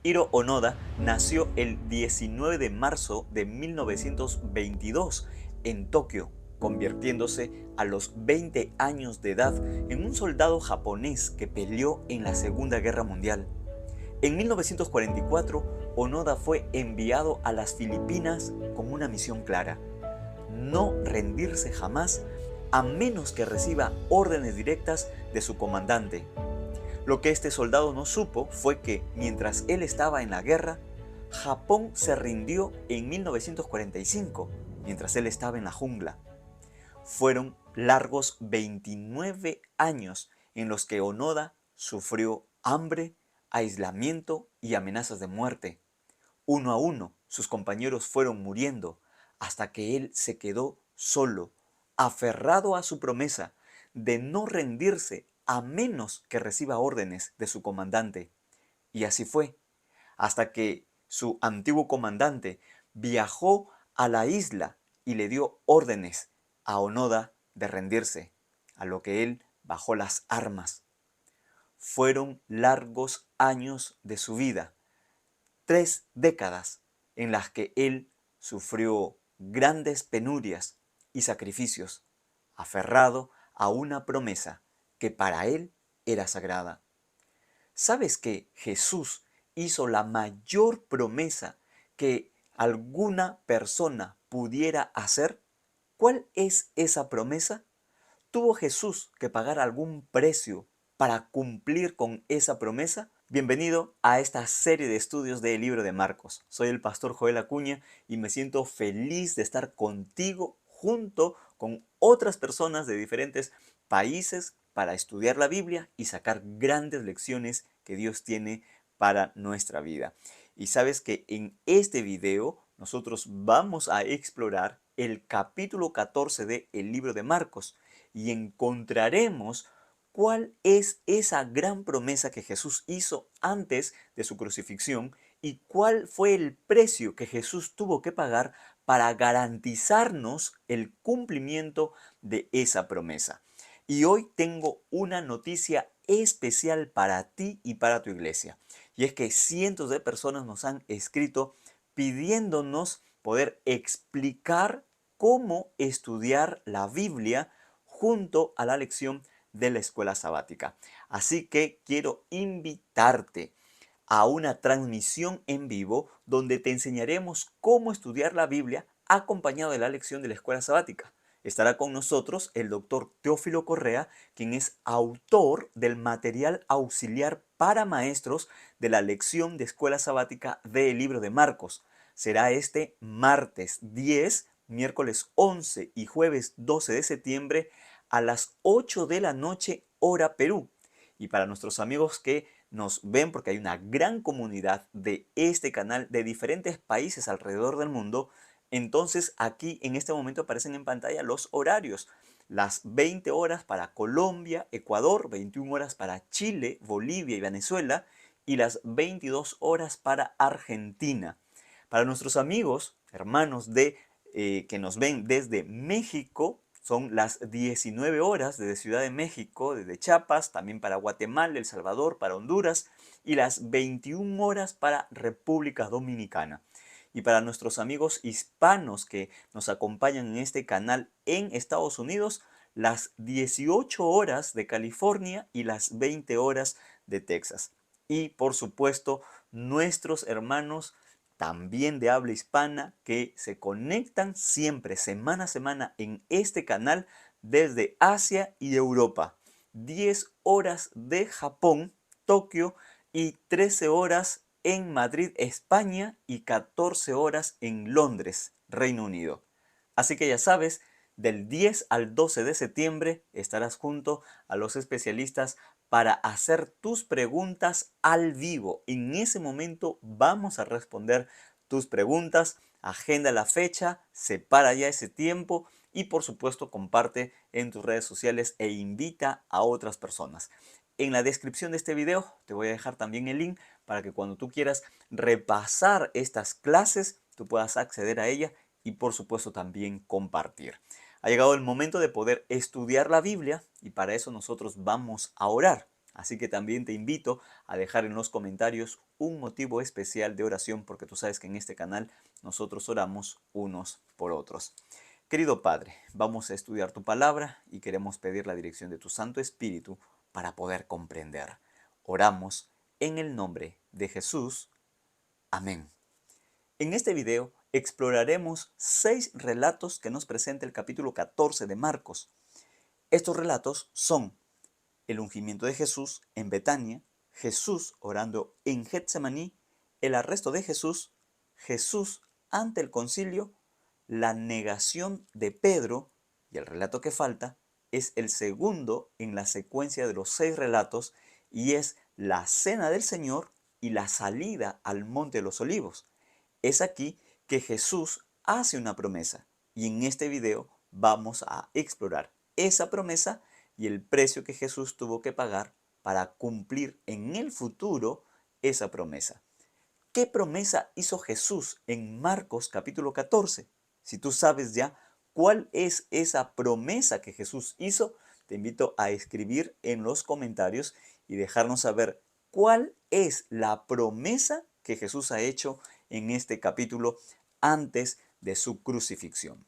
Hiro Onoda nació el 19 de marzo de 1922 en Tokio, convirtiéndose a los 20 años de edad en un soldado japonés que peleó en la Segunda Guerra Mundial. En 1944, Onoda fue enviado a las Filipinas con una misión clara: no rendirse jamás a menos que reciba órdenes directas de su comandante. Lo que este soldado no supo fue que, mientras él estaba en la guerra, Japón se rindió en 1945, mientras él estaba en la jungla. Fueron largos 29 años en los que Onoda sufrió hambre, aislamiento y amenazas de muerte. Uno a uno, sus compañeros fueron muriendo, hasta que él se quedó solo, aferrado a su promesa de no rendirse a menos que reciba órdenes de su comandante. Y así fue, hasta que su antiguo comandante viajó a la isla y le dio órdenes a Onoda de rendirse, a lo que él bajó las armas. Fueron largos años de su vida, 3 décadas en las que él sufrió grandes penurias y sacrificios, aferrado a una promesa que para él era sagrada. ¿Sabes que Jesús hizo la mayor promesa que alguna persona pudiera hacer? ¿Cuál es esa promesa? ¿Tuvo Jesús que pagar algún precio para cumplir con esa promesa? Bienvenido a esta serie de estudios del libro de Marcos. Soy el pastor Joel Acuña y me siento feliz de estar contigo junto con otras personas de diferentes países para estudiar la Biblia y sacar grandes lecciones que Dios tiene para nuestra vida. Y sabes que en este video nosotros vamos a explorar el capítulo 14 del libro de Marcos y encontraremos cuál es esa gran promesa que Jesús hizo antes de su crucifixión y cuál fue el precio que Jesús tuvo que pagar para garantizarnos el cumplimiento de esa promesa. Y hoy tengo una noticia especial para ti y para tu iglesia. Y es que cientos de personas nos han escrito pidiéndonos poder explicar cómo estudiar la Biblia junto a la lección de la escuela sabática. Así que quiero invitarte a una transmisión en vivo donde te enseñaremos cómo estudiar la Biblia acompañado de la lección de la escuela sabática. Estará con nosotros el doctor Teófilo Correa, quien es autor del material auxiliar para maestros de la lección de escuela sabática del libro de Marcos. Será este martes 10, miércoles 11 y jueves 12 de septiembre a las 8 de la noche, hora Perú. Y para nuestros amigos que nos ven, porque hay una gran comunidad de este canal de diferentes países alrededor del mundo, entonces aquí en este momento aparecen en pantalla los horarios. Las 20 horas para Colombia, Ecuador, 21 horas para Chile, Bolivia y Venezuela y las 22 horas para Argentina. Para nuestros amigos, hermanos que nos ven desde México, son las 19 horas desde Ciudad de México, desde Chiapas, también para Guatemala, El Salvador, para Honduras y las 21 horas para República Dominicana. Y para nuestros amigos hispanos que nos acompañan en este canal en Estados Unidos, las 18 horas de California y las 20 horas de Texas. Y por supuesto, nuestros hermanos también de habla hispana que se conectan siempre semana a semana en este canal desde Asia y Europa. 10 horas de Japón, Tokio, y 13 horas en Madrid, España, y 14 horas en Londres, Reino Unido. Así que ya sabes, del 10 al 12 de septiembre estarás junto a los especialistas para hacer tus preguntas al vivo. En ese momento vamos a responder tus preguntas. Agenda la fecha, separa ya ese tiempo y por supuesto comparte en tus redes sociales e invita a otras personas. En la descripción de este video te voy a dejar también el link para que cuando tú quieras repasar estas clases, tú puedas acceder a ella y por supuesto también compartir. Ha llegado el momento de poder estudiar la Biblia y para eso nosotros vamos a orar. Así que también te invito a dejar en los comentarios un motivo especial de oración, porque tú sabes que en este canal nosotros oramos unos por otros. Querido Padre, vamos a estudiar tu palabra y queremos pedir la dirección de tu Santo Espíritu para poder comprender. Oramos en el nombre de Jesús. Amén. En este video exploraremos 6 relatos que nos presenta el capítulo 14 de Marcos. Estos relatos son el ungimiento de Jesús en Betania, Jesús orando en Getsemaní, el arresto de Jesús, Jesús ante el concilio, la negación de Pedro, y el relato que falta es el segundo en la secuencia de los 6 relatos, y es la cena del Señor y la salida al monte de los olivos. Es aquí que Jesús hace una promesa, y en este video vamos a explorar esa promesa y el precio que Jesús tuvo que pagar para cumplir en el futuro esa promesa. ¿Qué promesa hizo Jesús en Marcos capítulo 14? Si tú sabes ya cuál es esa promesa que Jesús hizo, te invito a escribir en los comentarios y dejarnos saber cuál es la promesa que Jesús ha hecho en este capítulo antes de su crucifixión.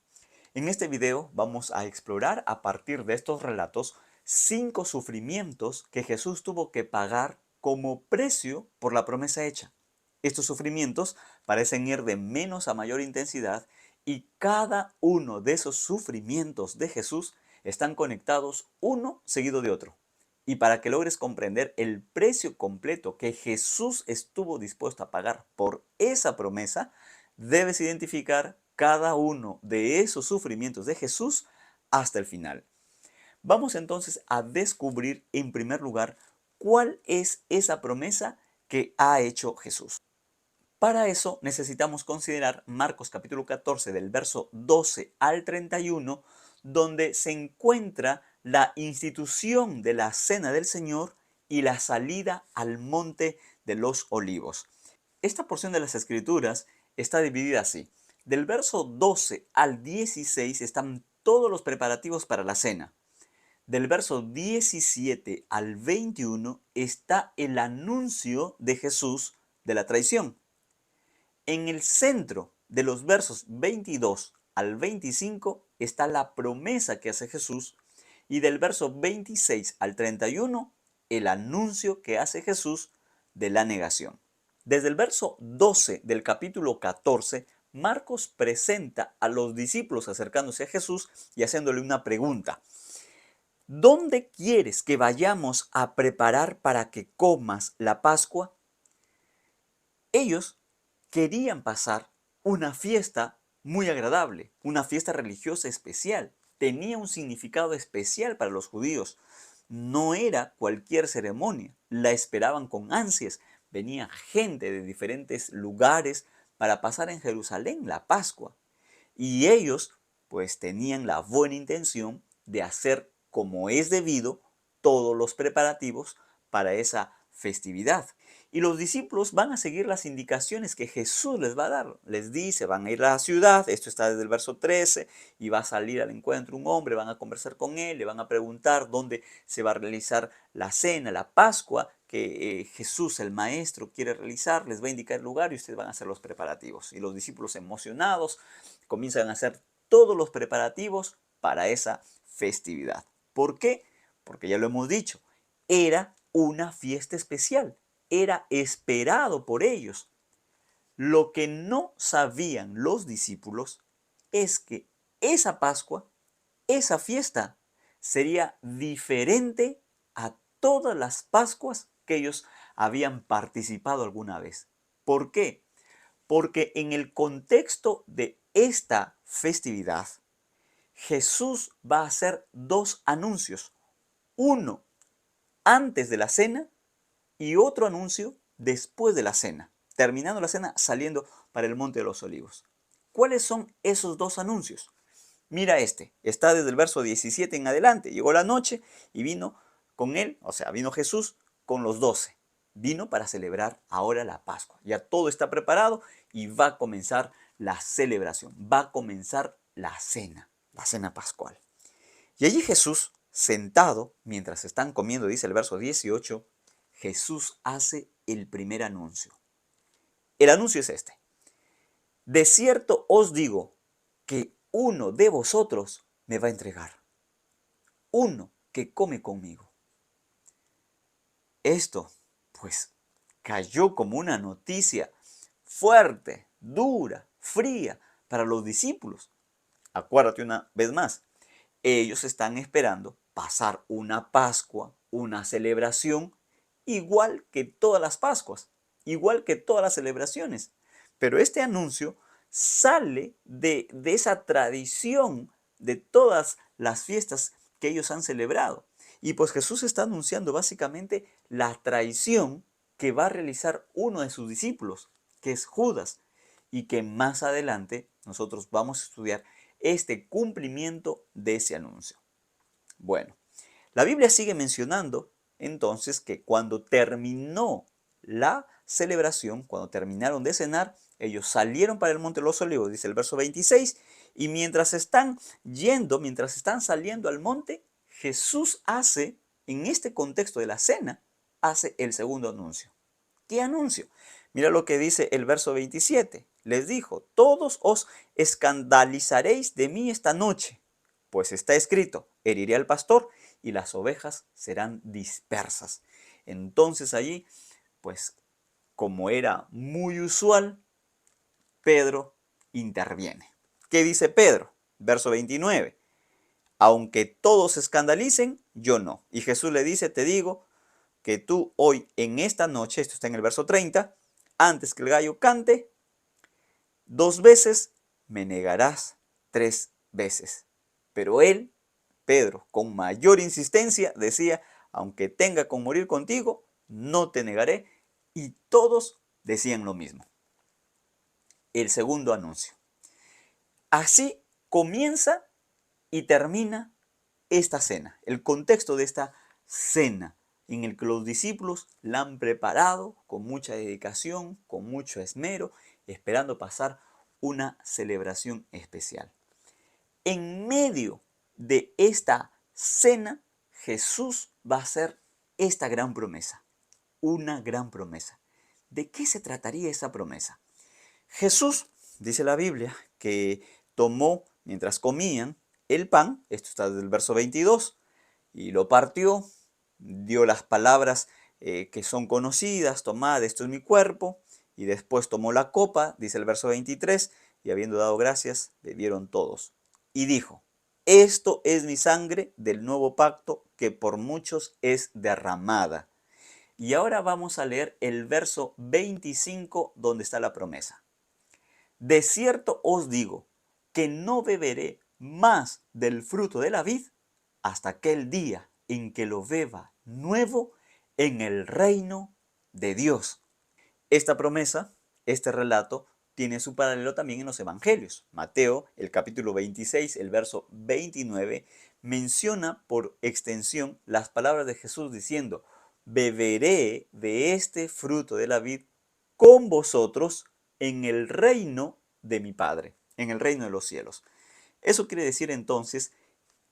En este video vamos a explorar a partir de estos relatos 5 sufrimientos que Jesús tuvo que pagar como precio por la promesa hecha. Estos sufrimientos parecen ir de menos a mayor intensidad y cada uno de esos sufrimientos de Jesús están conectados uno seguido de otro. Y para que logres comprender el precio completo que Jesús estuvo dispuesto a pagar por esa promesa, debes identificar cada uno de esos sufrimientos de Jesús hasta el final. Vamos entonces a descubrir en primer lugar cuál es esa promesa que ha hecho Jesús. Para eso necesitamos considerar Marcos capítulo 14 del verso 12 al 31, donde se encuentra la institución de la cena del Señor y la salida al monte de los olivos. Esta porción de las Escrituras está dividida así. Del verso 12 al 16 están todos los preparativos para la cena. Del verso 17 al 21 está el anuncio de Jesús de la traición. En el centro de los versos 22 al 25 está la promesa que hace Jesús, y del verso 26 al 31 el anuncio que hace Jesús de la negación. Desde el verso 12 del capítulo 14, Marcos presenta a los discípulos acercándose a Jesús y haciéndole una pregunta. ¿Dónde quieres que vayamos a preparar para que comas la Pascua? Ellos querían pasar una fiesta muy agradable, una fiesta religiosa especial. Tenía un significado especial para los judíos. No era cualquier ceremonia, la esperaban con ansias. Venía gente de diferentes lugares para pasar en Jerusalén la Pascua. Y ellos pues tenían la buena intención de hacer como es debido todos los preparativos para esa festividad. Y los discípulos van a seguir las indicaciones que Jesús les va a dar. Les dice, van a ir a la ciudad, esto está desde el verso 13, y va a salir al encuentro un hombre, van a conversar con él, le van a preguntar dónde se va a realizar la cena, la Pascua, que Jesús, el Maestro, quiere realizar, les va a indicar el lugar y ustedes van a hacer los preparativos. Y los discípulos emocionados comienzan a hacer todos los preparativos para esa festividad. ¿Por qué? Porque ya lo hemos dicho, era una fiesta especial. Era esperado por ellos. Lo que no sabían los discípulos es que esa Pascua, esa fiesta, sería diferente a todas las Pascuas que ellos habían participado alguna vez. ¿Por qué? Porque en el contexto de esta festividad, Jesús va a hacer 2 anuncios. Uno antes de la cena y otro anuncio después de la cena, terminando la cena saliendo para el Monte de los Olivos. ¿Cuáles son esos 2 anuncios? Mira está desde el verso 17 en adelante. Llegó la noche y vino con él, o sea, vino Jesús con los 12. Vino para celebrar ahora la Pascua. Ya todo está preparado y va a comenzar la celebración, va a comenzar la cena pascual. Y allí Jesús sentado, mientras están comiendo, dice el verso 18, Jesús hace el primer anuncio. El anuncio es este: de cierto os digo que uno de vosotros me va a entregar, uno que come conmigo. Esto, pues, cayó como una noticia fuerte, dura, fría para los discípulos. Acuérdate una vez más, ellos están esperando pasar una Pascua, una celebración, igual que todas las Pascuas, igual que todas las celebraciones. Pero este anuncio sale de esa tradición de todas las fiestas que ellos han celebrado. Y pues Jesús está anunciando básicamente la traición que va a realizar uno de sus discípulos, que es Judas, y que más adelante nosotros vamos a estudiar este cumplimiento de ese anuncio. Bueno, la Biblia sigue mencionando entonces que cuando terminó la celebración, cuando terminaron de cenar, ellos salieron para el Monte de los Olivos, dice el verso 26, y mientras están yendo, mientras están saliendo al monte, Jesús hace, en este contexto de la cena, hace el segundo anuncio. ¿Qué anuncio? Mira lo que dice el verso 27. Les dijo: todos os escandalizaréis de mí esta noche, pues está escrito: heriré al pastor y las ovejas serán dispersas. Entonces allí, pues como era muy usual, Pedro interviene. ¿Qué dice Pedro? Verso 29. Aunque todos se escandalicen, yo no. Y Jesús le dice: te digo que tú hoy en esta noche, esto está en el verso 30, antes que el gallo cante, 2 veces me negarás 3 veces. Pero él, Pedro, con mayor insistencia decía: aunque tenga con morir contigo, no te negaré. Y todos decían lo mismo. El segundo anuncio. Así comienza y termina esta cena, el contexto de esta cena en el que los discípulos la han preparado con mucha dedicación, con mucho esmero, esperando pasar una celebración especial. En medio de esta cena, Jesús va a hacer esta gran promesa, una gran promesa. ¿De qué se trataría esa promesa? Jesús, dice la Biblia, que tomó, mientras comían, el pan, esto está desde el verso 22, y lo partió, dio las palabras que son conocidas: tomad, esto es mi cuerpo, y después tomó la copa, dice el verso 23, y habiendo dado gracias, bebieron todos. Y dijo: esto es mi sangre del nuevo pacto, que por muchos es derramada. Y ahora vamos a leer el verso 25, donde está la promesa. De cierto os digo que no beberé más del fruto de la vid hasta aquel día en que lo beba nuevo en el reino de Dios. Esta promesa, este relato, tiene su paralelo también en los evangelios. Mateo, el capítulo 26, el verso 29, menciona por extensión las palabras de Jesús diciendo: beberé de este fruto de la vid con vosotros en el reino de mi Padre, en el reino de los cielos. Eso quiere decir entonces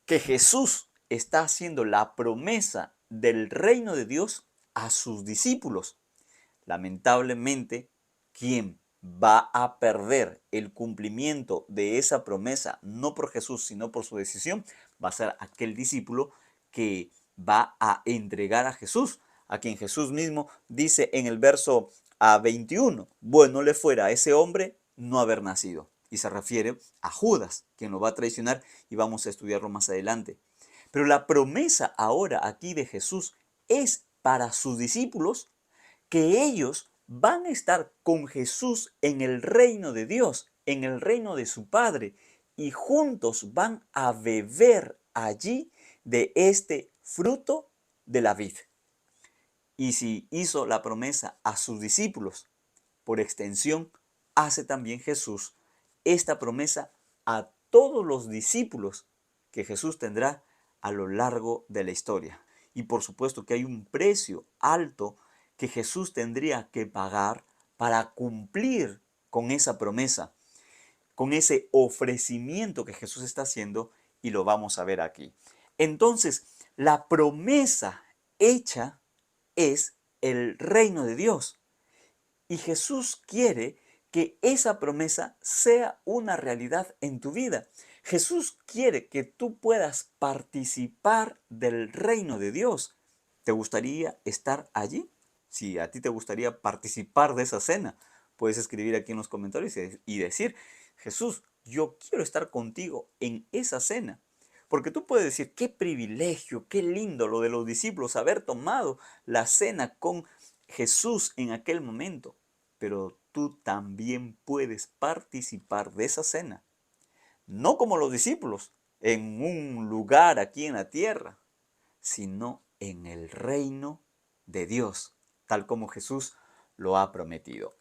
que Jesús está haciendo la promesa del reino de Dios a sus discípulos. Lamentablemente, quien va a perder el cumplimiento de esa promesa, no por Jesús, sino por su decisión, va a ser aquel discípulo que va a entregar a Jesús, a quien Jesús mismo dice en el verso 21, bueno le fuera a ese hombre no haber nacido. Y se refiere a Judas, quien lo va a traicionar, y vamos a estudiarlo más adelante. Pero la promesa ahora aquí de Jesús es para sus discípulos, que ellos van a estar con Jesús en el reino de Dios, en el reino de su Padre, y juntos van a beber allí de este fruto de la vid. Y si hizo la promesa a sus discípulos, por extensión, hace también Jesús esta promesa a todos los discípulos que Jesús tendrá a lo largo de la historia. Y por supuesto que hay un precio alto que Jesús tendría que pagar para cumplir con esa promesa, con ese ofrecimiento que Jesús está haciendo, y lo vamos a ver aquí. Entonces, La promesa hecha es el reino de Dios. Y Jesús quiere que esa promesa sea una realidad en tu vida. Jesús quiere que tú puedas participar del reino de Dios. ¿Te gustaría estar allí? Si a ti te gustaría participar de esa cena, puedes escribir aquí en los comentarios y decir, Jesús, yo quiero estar contigo en esa cena. Porque tú puedes decir, qué privilegio, qué lindo lo de los discípulos, haber tomado la cena con Jesús en aquel momento. Pero tú también puedes participar de esa cena. No como los discípulos, en un lugar aquí en la tierra, sino en el reino de Dios, tal como Jesús lo ha prometido.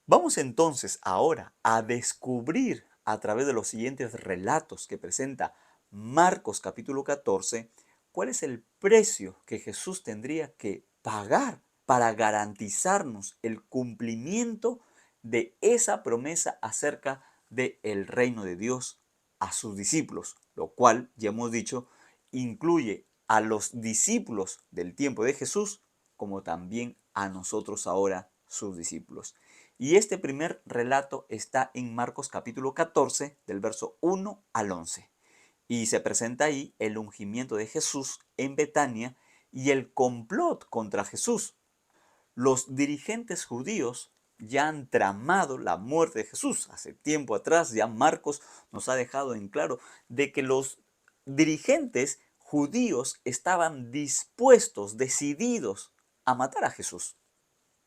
Vamos entonces ahora a descubrir a través de los siguientes relatos que presenta Marcos capítulo 14, cuál es el precio que Jesús tendría que pagar para garantizarnos el cumplimiento de esa promesa acerca del reino de Dios a sus discípulos, lo cual, ya hemos dicho, incluye a los discípulos del tiempo de Jesús como también a nosotros ahora, sus discípulos. Y este primer relato está en Marcos capítulo 14, del verso 1 al 11. Y se presenta ahí el ungimiento de Jesús en Betania y el complot contra Jesús. Los dirigentes judíos ya han tramado la muerte de Jesús. Hace tiempo atrás ya Marcos nos ha dejado en claro de que los dirigentes judíos estaban dispuestos, decididos a matar a Jesús.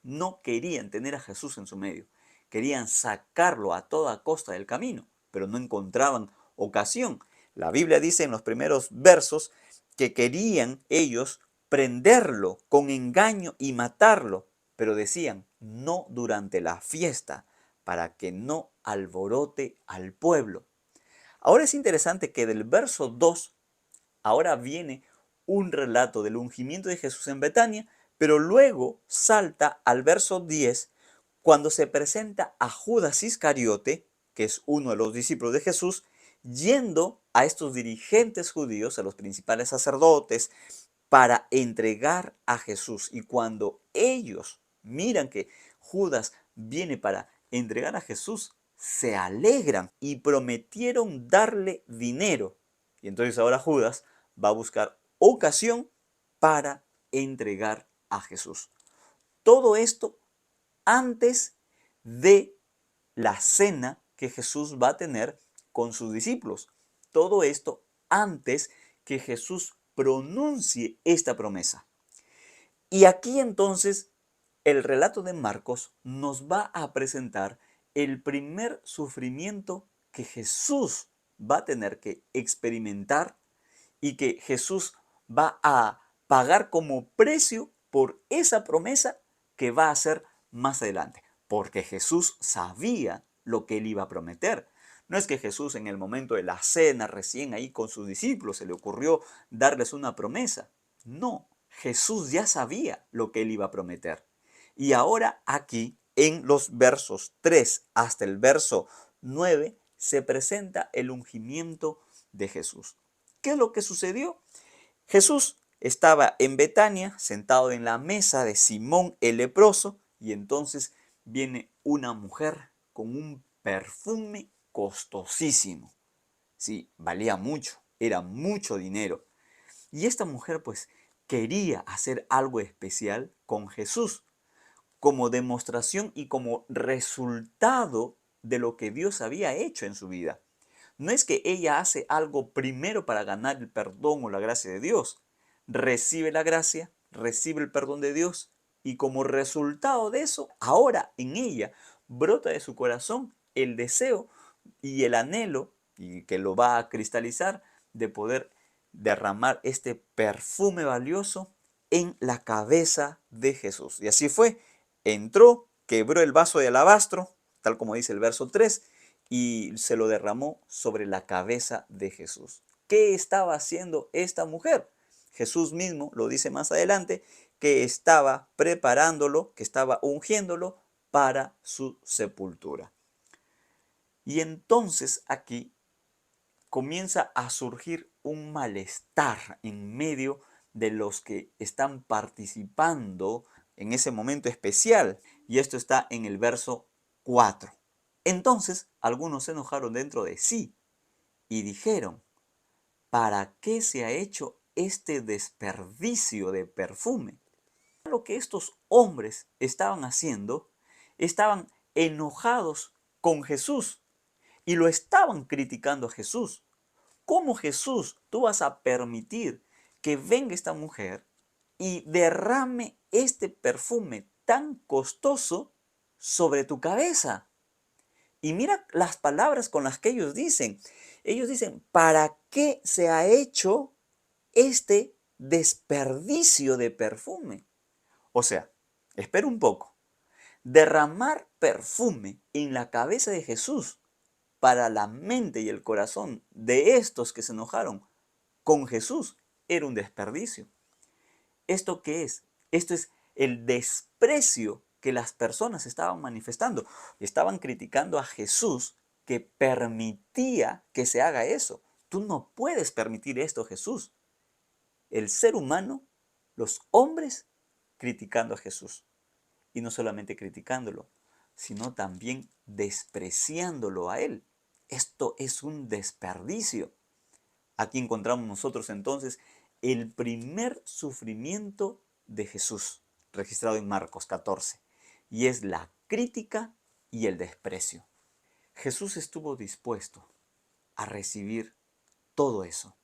No querían tener a Jesús en su medio. Querían sacarlo a toda costa del camino, pero no encontraban ocasión. La Biblia dice en los primeros versos que querían ellos prenderlo con engaño y matarlo, pero decían, no durante la fiesta, para que no alborote al pueblo. Ahora es interesante que del verso 2, ahora viene un relato del ungimiento de Jesús en Betania, pero luego salta al verso 10, cuando se presenta a Judas Iscariote, que es uno de los discípulos de Jesús, yendo a estos dirigentes judíos, a los principales sacerdotes, para entregar a Jesús. Y cuando ellos miran que Judas viene para entregar a Jesús, se alegran y prometieron darle dinero. Y entonces ahora Judas va a buscar ocasión para entregar a Jesús. Todo esto antes de la cena que Jesús va a tener con sus discípulos. Todo esto antes que Jesús pronuncie esta promesa. Y aquí entonces el relato de Marcos nos va a presentar el primer sufrimiento que Jesús va a tener que experimentar y que Jesús va a pagar como precio por esa promesa que va a hacer más adelante. Porque Jesús sabía lo que él iba a prometer. No es que Jesús en el momento de la cena, recién ahí con sus discípulos, se le ocurrió darles una promesa. No, Jesús ya sabía lo que él iba a prometer. Y ahora aquí, en los versos 3 hasta el verso 9, se presenta el ungimiento de Jesús. ¿Qué es lo que sucedió? Jesús estaba en Betania, sentado en la mesa de Simón el leproso, y entonces viene una mujer con un perfume costosísimo. Sí, valía mucho, era mucho dinero. Y esta mujer pues quería hacer algo especial con Jesús, como demostración y como resultado de lo que Dios había hecho en su vida. No es que ella hace algo primero para ganar el perdón o la gracia de Dios. Recibe la gracia, recibe el perdón de Dios y como resultado de eso, ahora en ella brota de su corazón el deseo y el anhelo, y que lo va a cristalizar, de poder derramar este perfume valioso en la cabeza de Jesús. Y así fue, entró, quebró el vaso de alabastro, tal como dice el verso 3, y se lo derramó sobre la cabeza de Jesús. ¿Qué estaba haciendo esta mujer? Jesús mismo lo dice más adelante, que estaba preparándolo, que estaba ungiéndolo para su sepultura. Y entonces aquí comienza a surgir un malestar en medio de los que están participando en ese momento especial. Y esto está en el verso 4. Entonces algunos se enojaron dentro de sí y dijeron: ¿para qué se ha hecho este desperdicio de perfume? Lo que estos hombres estaban haciendo, estaban enojados con Jesús y lo estaban criticando a Jesús. ¿Cómo, Jesús, tú vas a permitir que venga esta mujer y derrame este perfume tan costoso sobre tu cabeza? Y mira las palabras con las que ellos dicen. Ellos dicen: ¿para qué se ha hecho este desperdicio de perfume? O sea, espera un poco. Derramar perfume en la cabeza de Jesús para la mente y el corazón de estos que se enojaron con Jesús era un desperdicio. ¿Esto qué es? Esto es el desprecio que las personas estaban manifestando. Estaban criticando a Jesús, que permitía que se haga eso. Tú no puedes permitir esto, Jesús. El ser humano, los hombres, criticando a Jesús. Y no solamente criticándolo, sino también despreciándolo a Él. Esto es un desperdicio. Aquí encontramos nosotros entonces el primer sufrimiento de Jesús, registrado en Marcos 14, y es la crítica y el desprecio. Jesús estuvo dispuesto a recibir todo eso,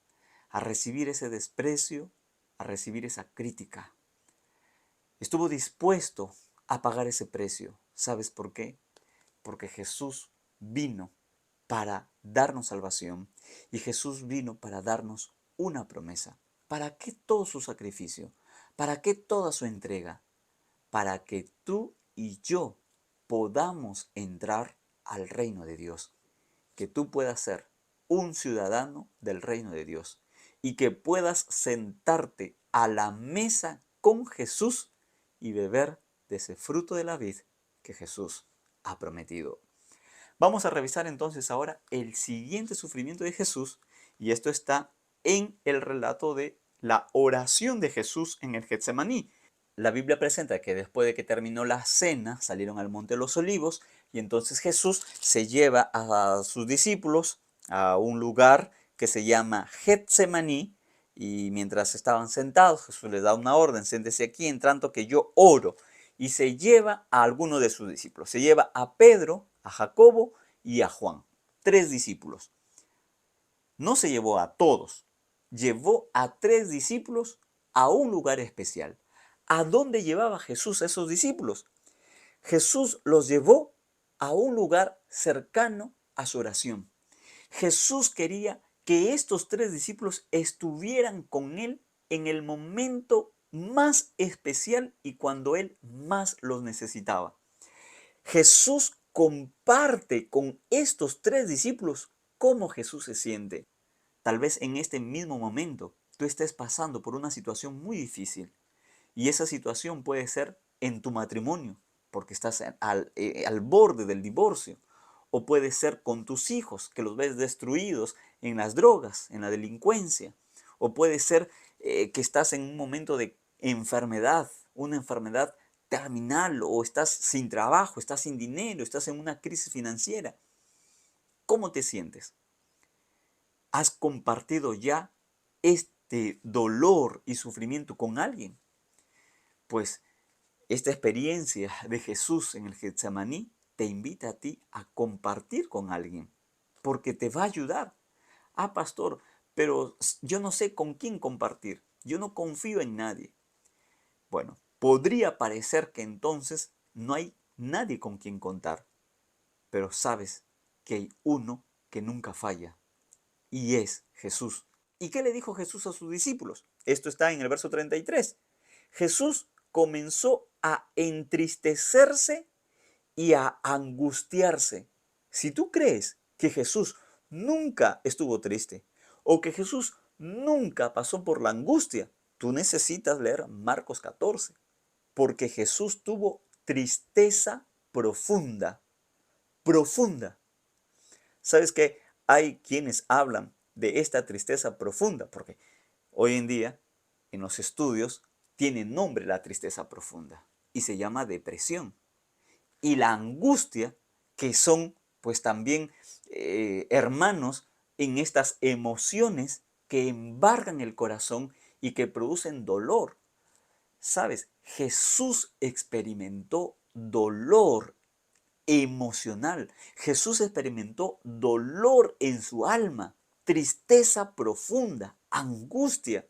a recibir ese desprecio, a recibir esa crítica. Estuvo dispuesto a pagar ese precio. ¿Sabes por qué? Porque Jesús vino para darnos salvación y Jesús vino para darnos una promesa. ¿Para qué todo su sacrificio? ¿Para qué toda su entrega? Para que tú y yo podamos entrar al reino de Dios. Que tú puedas ser un ciudadano del reino de Dios y que puedas sentarte a la mesa con Jesús y beber de ese fruto de la vid que Jesús ha prometido. Vamos a revisar entonces ahora el siguiente sufrimiento de Jesús, y esto está en el relato de la oración de Jesús en el Getsemaní. La Biblia presenta que después de que terminó la cena, salieron al monte de los olivos, y entonces Jesús se lleva a sus discípulos a un lugar que se llama Getsemaní, y mientras estaban sentados, Jesús les da una orden: siéntese aquí en tanto que yo oro. Y se lleva a algunos de sus discípulos. Se lleva a Pedro, a Jacobo y a Juan. 3 discípulos. No se llevó a todos. Llevó a 3 discípulos a un lugar especial. ¿A dónde llevaba Jesús a esos discípulos? Jesús los llevó a un lugar cercano a su oración. Jesús quería que estos 3 discípulos estuvieran con Él en el momento más especial y cuando Él más los necesitaba. Jesús comparte con estos 3 discípulos cómo Jesús se siente. Tal vez en este mismo momento tú estés pasando por una situación muy difícil, y esa situación puede ser en tu matrimonio, porque estás al borde del divorcio. O puede ser con tus hijos, que los ves destruidos en las drogas, en la delincuencia. O puede ser que estás en un momento de enfermedad, una enfermedad terminal, o estás sin trabajo, estás sin dinero, estás en una crisis financiera. ¿Cómo te sientes? ¿Has compartido ya este dolor y sufrimiento con alguien? Pues esta experiencia de Jesús en el Getsemaní te invita a ti a compartir con alguien, porque te va a ayudar. Ah, pastor, pero yo no sé con quién compartir. Yo no confío en nadie. Bueno, podría parecer que entonces no hay nadie con quien contar, pero sabes que hay uno que nunca falla, y es Jesús. ¿Y qué le dijo Jesús a sus discípulos? Esto está en el verso 33. Jesús comenzó a entristecerse y a angustiarse. Si tú crees que Jesús nunca estuvo triste o que Jesús nunca pasó por la angustia, tú necesitas leer Marcos 14, porque Jesús tuvo tristeza profunda, profunda. ¿Sabes qué? Hay quienes hablan de esta tristeza profunda, porque hoy en día en los estudios tiene nombre la tristeza profunda y se llama depresión. Y la angustia, que son pues también hermanos en estas emociones que embargan el corazón y que producen dolor. ¿Sabes? Jesús experimentó dolor emocional. Jesús experimentó dolor en su alma, tristeza profunda, angustia.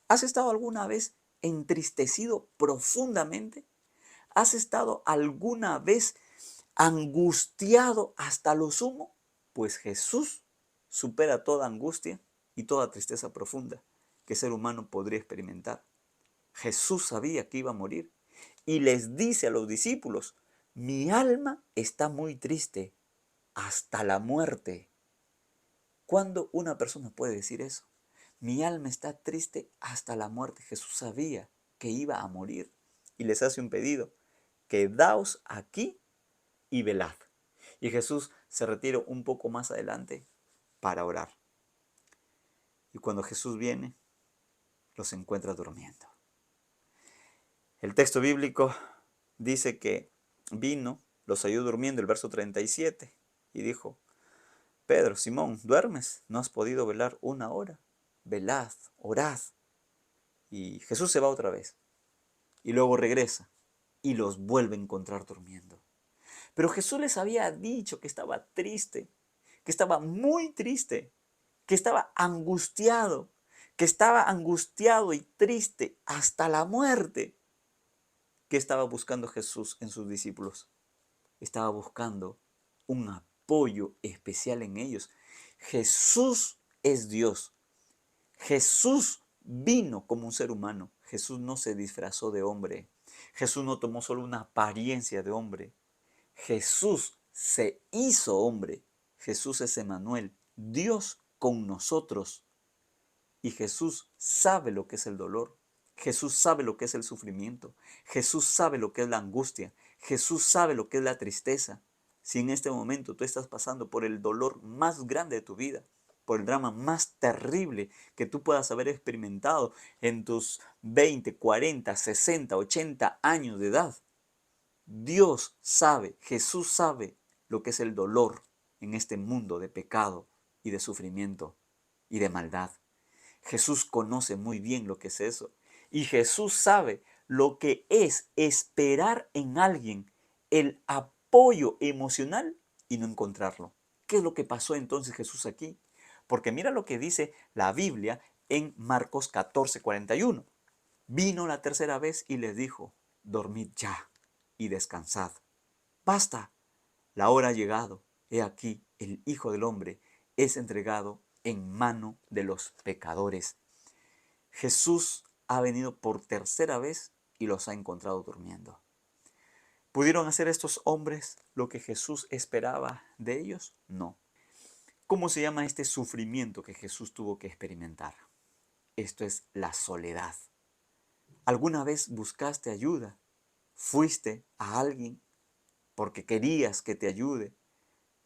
¿Has estado alguna vez entristecido profundamente? ¿Has estado alguna vez angustiado hasta lo sumo? Pues Jesús supera toda angustia y toda tristeza profunda que el ser humano podría experimentar. Jesús sabía que iba a morir y les dice a los discípulos: mi alma está muy triste hasta la muerte. ¿Cuándo una persona puede decir eso? Mi alma está triste hasta la muerte. Jesús sabía que iba a morir y les hace un pedido: quedaos aquí y velad. Y Jesús se retira un poco más adelante para orar. Y cuando Jesús viene, los encuentra durmiendo. El texto bíblico dice que vino, los halló durmiendo, el verso 37, y dijo: Pedro, Simón, ¿duermes? ¿No has podido velar una hora? Velad, orad. Y Jesús se va otra vez. Y luego regresa y los vuelve a encontrar durmiendo. Pero Jesús les había dicho que estaba triste, que estaba muy triste, que estaba angustiado y triste hasta la muerte. ¿Qué estaba buscando Jesús en sus discípulos? Estaba buscando un apoyo especial en ellos. Jesús es Dios. Jesús vino como un ser humano. Jesús no se disfrazó de hombre. Jesús no tomó solo una apariencia de hombre. Jesús se hizo hombre. Jesús es Emmanuel, Dios con nosotros. Y Jesús sabe lo que es el dolor. Jesús sabe lo que es el sufrimiento. Jesús sabe lo que es la angustia. Jesús sabe lo que es la tristeza. Si en este momento tú estás pasando por el dolor más grande de tu vida, por el drama más terrible que tú puedas haber experimentado en tus 20, 40, 60, 80 años de edad, Dios sabe, Jesús sabe lo que es el dolor en este mundo de pecado y de sufrimiento y de maldad. Jesús conoce muy bien lo que es eso. Y Jesús sabe lo que es esperar en alguien el apoyo emocional y no encontrarlo. ¿Qué es lo que pasó entonces Jesús aquí? Porque mira lo que dice la Biblia en Marcos 14:41. Vino la tercera vez y les dijo: dormid ya y descansad. Basta, la hora ha llegado. He aquí, el Hijo del Hombre es entregado en mano de los pecadores. Jesús ha venido por tercera vez y los ha encontrado durmiendo. ¿Pudieron hacer estos hombres lo que Jesús esperaba de ellos? No. ¿Cómo se llama este sufrimiento que Jesús tuvo que experimentar? Esto es la soledad. ¿Alguna vez buscaste ayuda? ¿Fuiste a alguien porque querías que te ayude,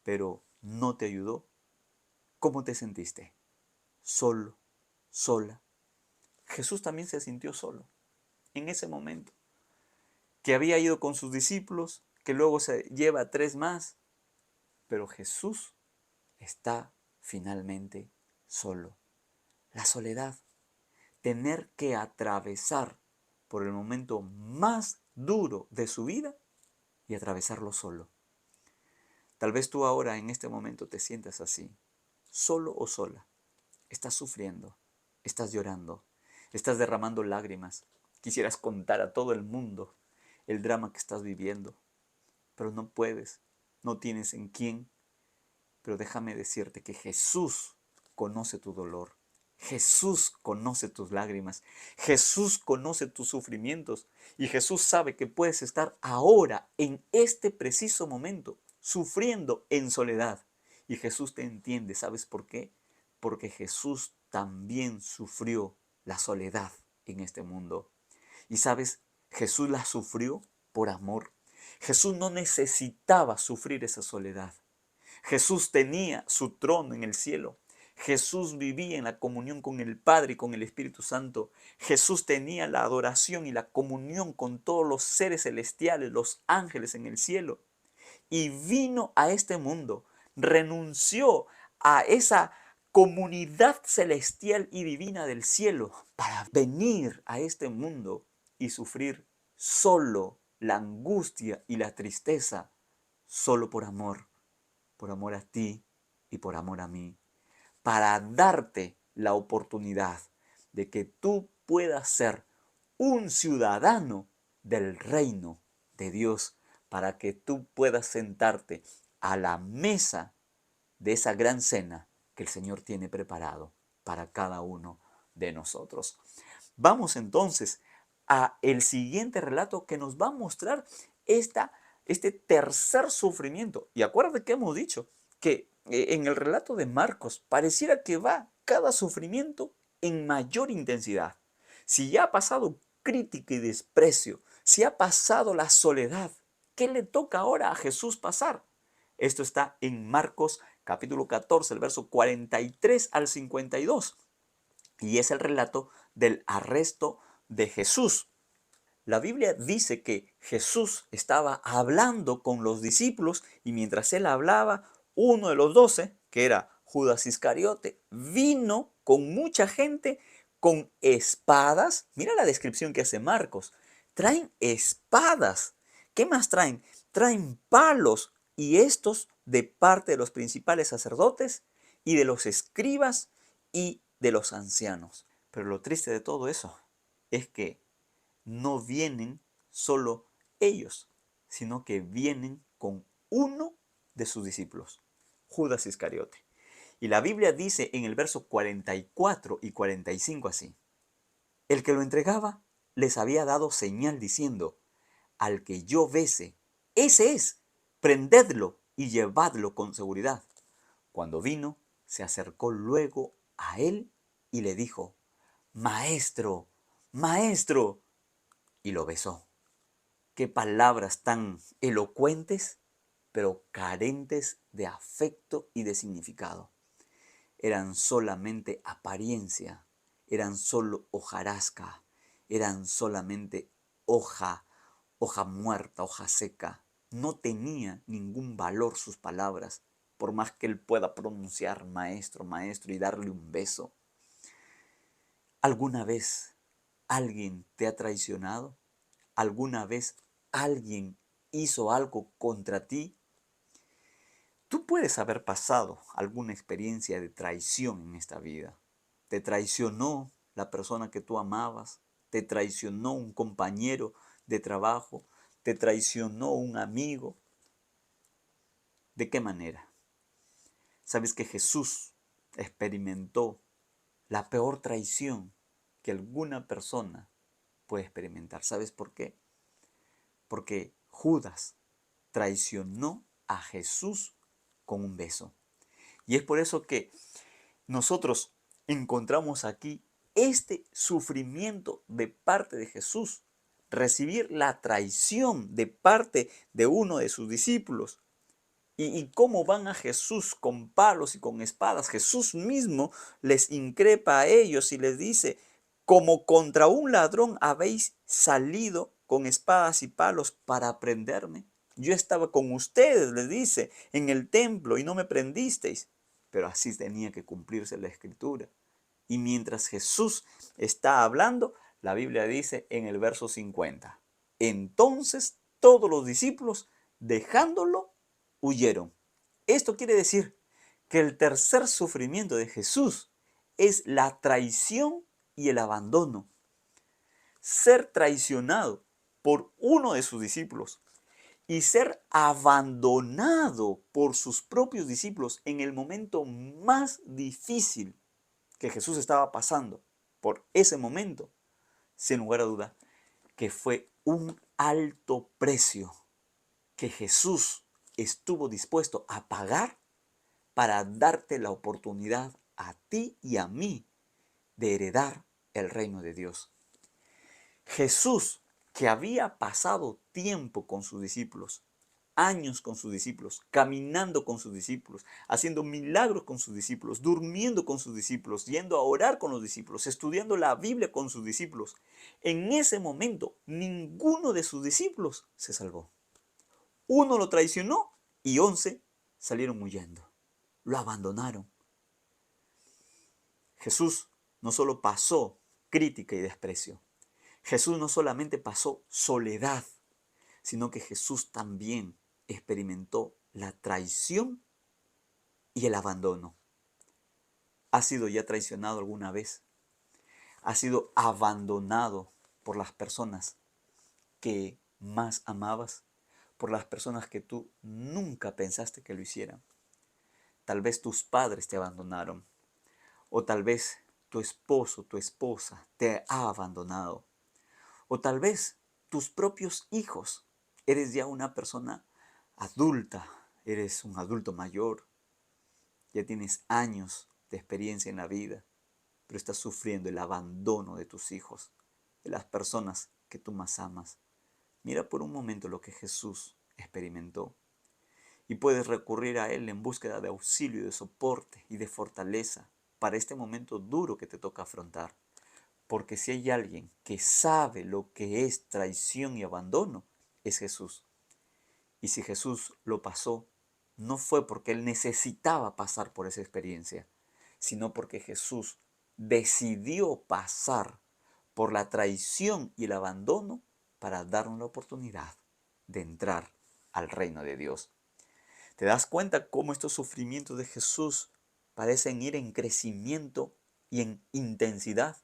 pero no te ayudó? ¿Cómo te sentiste? Solo, sola. Jesús también se sintió solo en ese momento, que había ido con sus discípulos, que luego se lleva a 3 más, pero Jesús está finalmente solo. La soledad, tener que atravesar por el momento más duro de su vida y atravesarlo solo. Tal vez tú ahora en este momento te sientas así, solo o sola. Estás sufriendo, estás llorando, estás derramando lágrimas. Quisieras contar a todo el mundo el drama que estás viviendo, pero no puedes, no tienes en quién. Pero déjame decirte que Jesús conoce tu dolor. Jesús conoce tus lágrimas. Jesús conoce tus sufrimientos. Y Jesús sabe que puedes estar ahora, en este preciso momento, sufriendo en soledad. Y Jesús te entiende. ¿Sabes por qué? Porque Jesús también sufrió la soledad en este mundo. Y sabes, Jesús la sufrió por amor. Jesús no necesitaba sufrir esa soledad. Jesús tenía su trono en el cielo. Jesús vivía en la comunión con el Padre y con el Espíritu Santo. Jesús tenía la adoración y la comunión con todos los seres celestiales, los ángeles en el cielo. Y vino a este mundo, renunció a esa comunidad celestial y divina del cielo para venir a este mundo y sufrir solo la angustia y la tristeza, solo por amor a ti y por amor a mí, para darte la oportunidad de que tú puedas ser un ciudadano del reino de Dios, para que tú puedas sentarte a la mesa de esa gran cena que el Señor tiene preparado para cada uno de nosotros. Vamos entonces a el siguiente relato que nos va a mostrar este tercer sufrimiento. Y acuérdate que hemos dicho que en el relato de Marcos pareciera que va cada sufrimiento en mayor intensidad. Si ya ha pasado crítica y desprecio, si ha pasado la soledad, ¿qué le toca ahora a Jesús pasar? Esto está en Marcos capítulo 14, el verso 43 al 52. Y es el relato del arresto de Jesús. La Biblia dice que Jesús estaba hablando con los discípulos y mientras él hablaba, uno de los 12, que era Judas Iscariote, vino con mucha gente con espadas. Mira la descripción que hace Marcos. Traen espadas. ¿Qué más traen? Traen palos y estos de parte de los principales sacerdotes y de los escribas y de los ancianos. Pero lo triste de todo eso es que no vienen solo ellos, sino que vienen con uno de sus discípulos, Judas Iscariote. Y la Biblia dice en el verso 44 y 45 así: el que lo entregaba les había dado señal diciendo: al que yo bese, ese es, prendedlo y llevadlo con seguridad. Cuando vino, se acercó luego a él y le dijo: Maestro, maestro, y lo besó. Qué palabras tan elocuentes, pero carentes de afecto y de significado. Eran solamente apariencia, eran solo hojarasca, eran solamente hoja muerta, hoja seca. No tenía ningún valor sus palabras, por más que él pueda pronunciar maestro, maestro y darle un beso. ¿Alguna vez alguien te ha traicionado? ¿Alguna vez alguien hizo algo contra ti? Tú puedes haber pasado alguna experiencia de traición en esta vida. Te traicionó la persona que tú amabas, te traicionó un compañero de trabajo, te traicionó un amigo. ¿De qué manera? ¿Sabes que Jesús experimentó la peor traición que alguna persona puede experimentar? ¿Sabes por qué? Porque Judas traicionó a Jesús con un beso. Y es por eso que nosotros encontramos aquí este sufrimiento de parte de Jesús, recibir la traición de parte de uno de sus discípulos. ¿Y cómo van a Jesús con palos y con espadas? Jesús mismo les increpa a ellos y les dice: como contra un ladrón habéis salido con espadas y palos para prenderme. Yo estaba con ustedes, les dice, en el templo y no me prendisteis. Pero así tenía que cumplirse la escritura. Y mientras Jesús está hablando, la Biblia dice en el verso 50: entonces todos los discípulos, dejándolo, huyeron. Esto quiere decir que el tercer sufrimiento de Jesús es la traición y el abandono. Ser traicionado por uno de sus discípulos y ser abandonado por sus propios discípulos en el momento más difícil que Jesús estaba pasando por ese momento, sin lugar a duda, que fue un alto precio que Jesús estuvo dispuesto a pagar para darte la oportunidad a ti y a mí de heredar el reino de Dios. Jesús, que había pasado tiempo con sus discípulos, años con sus discípulos, caminando con sus discípulos, haciendo milagros con sus discípulos, durmiendo con sus discípulos, yendo a orar con los discípulos, estudiando la Biblia con sus discípulos. En ese momento, ninguno de sus discípulos se salvó. Uno lo traicionó y 11 salieron huyendo. Lo abandonaron. Jesús no solo pasó crítica y desprecio. Jesús no solamente pasó soledad, sino que Jesús también experimentó la traición y el abandono. ¿Has sido ya traicionado alguna vez? ¿Has sido abandonado por las personas que más amabas? Por las personas que tú nunca pensaste que lo hicieran. Tal vez tus padres te abandonaron. O tal vez tu esposo, tu esposa te ha abandonado. O tal vez tus propios hijos. Eres ya una persona adulta, eres un adulto mayor, ya tienes años de experiencia en la vida, pero estás sufriendo el abandono de tus hijos, de las personas que tú más amas. Mira por un momento lo que Jesús experimentó y puedes recurrir a Él en búsqueda de auxilio, de soporte y de fortaleza para este momento duro que te toca afrontar. Porque si hay alguien que sabe lo que es traición y abandono, es Jesús. Y si Jesús lo pasó, no fue porque Él necesitaba pasar por esa experiencia, sino porque Jesús decidió pasar por la traición y el abandono para darnos la oportunidad de entrar al reino de Dios. ¿Te das cuenta cómo estos sufrimientos de Jesús parecen ir en crecimiento y en intensidad?